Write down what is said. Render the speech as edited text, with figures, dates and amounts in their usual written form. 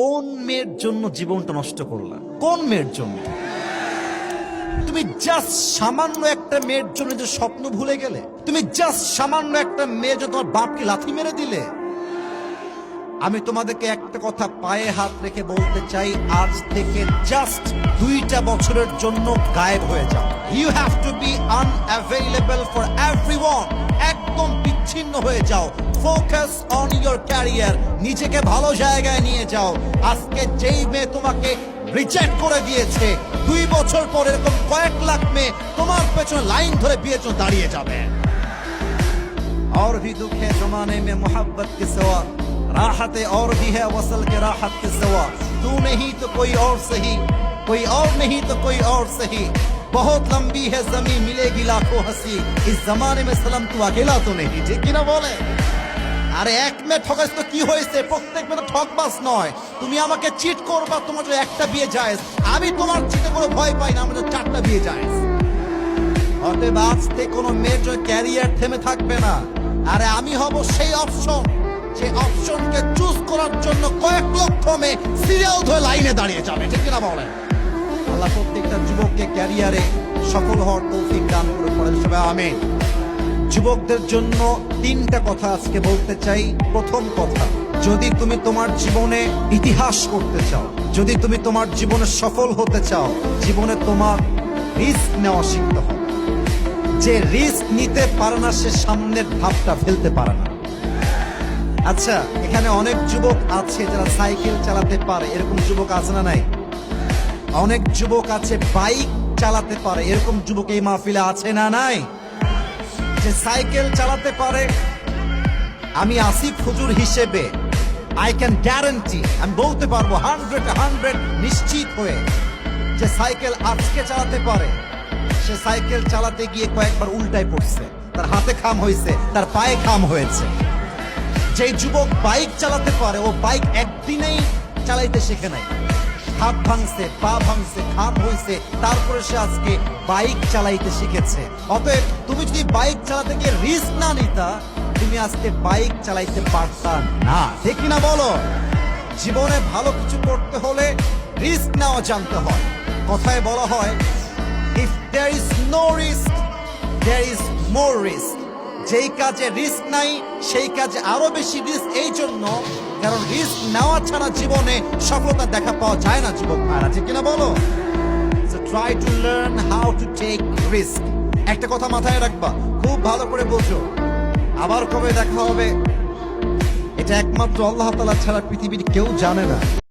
কোন মেয়ের জন্য জীবনটা নষ্ট করলা? কোন মেয়ের জন্য? তুমি জাস্ট সামান্য একটা মেয়ের জন্য যে স্বপ্ন ভুলে গেলে? তুমি জাস্ট সামান্য একটা মেয়ে যে তোমার বাপকে লাথি মেরে দিলে? আমি তোমাদেরকে একটা কথা পায়ে হাত রেখে বলতে চাই, আজ থেকে জাস্ট 2টা বছরের জন্য গায়েব হয়ে যাও। You have to be unavailable for everyone. একদম বিচ্ছিন্ন হয়ে যাও। Focus on your career. নিজেকে ভালো জায়গায় নিয়ে যাও। আজকে যেই মেয়ে তোমাকে রিজেক্ট করে দিয়েছে, 2 বছর পর এরকম কয়েক লাখ মেয়ে তোমার পেছনে লাইন ধরে বিয়ের জন্য দাঁড়িয়ে যাবে। और भी दुख है जमाने में मोहब्बत के सिवा, राहत और भी है वसल के राहत के सिवा। तू नहीं तो कोई और सही, कोई और नहीं तो कोई और सही। बहुत लंबी है जमीन, मिलेगी लाखों हंसी। इस जमाने में सलाम तू अकेला तो नहीं, ठीक কি না বলে? আরে এক মে ঠকাস তো কি হয়েছে? প্রত্যেক মে তো ঠকবাস নয়। তুমি আমাকে চিট করবা, তোমার যদি একটা বিয়ে জায়েজ। আমি তোমার চিটে কোনো ভয় পাই না, আমার 4টা বিয়ে জায়েজ। অতএব আজকে কোনো মেয়ের ক্যারিয়ার থেমে থাকবে না। আরে আমি হব সেই অপশন, যে অপশনকে চুজ করার জন্য কয়েক লক্ষ মেয়ে সিরিয়াল ধরে লাইনে দাঁড়িয়ে যাবে, ঠিক কিনা বলেন? আল্লাহ প্রত্যেকটা যুবককে ক্যারিয়ারে সফল হওয়ার তৌফিক দান করে পড়েন সবাই আমিন। যুবকদের জন্য 3টা কথা আজকে বলতে চাই। প্রথম কথা, যদি তুমি তোমার জীবনে ইতিহাস করতে চাও, যদি তুমি তোমার জীবনে সফল হতে চাও, জীবনে তোমার রিস্ক নেওয়া শিখতে হবে। যে রিস্ক নিতে পারে না সে সামনের ধাপটা ফেলতে পারে না। আচ্ছা, এখানে অনেক যুবক আছে যারা সাইকেল চালাতে পারে, এরকম যুবক আছে না নাই? অনেক যুবক আছে বাইক চালাতে পারে, এরকম যুবক এই মাহফিলে আছে না নাই? যে সাইকেল চালাতে পারে, আমি আসিফ হুজুর হিসেবে আই ক্যান গ্যারান্টি, আমি বলতে পারবো 100 নিশ্চিত হয়ে, যে সাইকেল আজকে চালাতে পারে, সে সাইকেল চালাতে গিয়ে কয়েকবার উল্টায় পড়ছে, তার হাতে খাম হয়েছে, তার পায়ে খাম হয়েছে। যে যুবক বাইক চালাতে পারে, ও বাইক একদিনেই চালাইতে শিখে নাই, হাত ভাঙছে, পা ভাঙছে, খাম হয়েছে, তারপরে সে আজকে বাইক চালাইতে শিখেছে। অতএব তুমি যদি বাইক চালাতে গিয়ে রিস্ক না নিতা, তুমি আজকে বাইক চালাইতে পারতা না, ঠিক না বলো? জীবনে ভালো কিছু করতে হলে রিস্ক নেওয়া জানতে হয়। কথায় বলা হয়, if there is no risk, there is more risk. যেই কাজে রিস্ক নাই সেই কাজে আরো বেশি রিস্ক, এই জন্য কারণ রিস্ক নেওয়া ছাড়া জীবনে সফলতা দেখা পাওয়া যায় না যুবক ভাইরা, ঠিক কিনা বলো? So try to learn how to take risk. একটা কথা মাথায় রাখবা, খুব ভালো করে বোঝো, আবার কবে দেখা হবে এটা একমাত্র আল্লাহ তাআলা ছাড়া পৃথিবীর কেউ জানে না।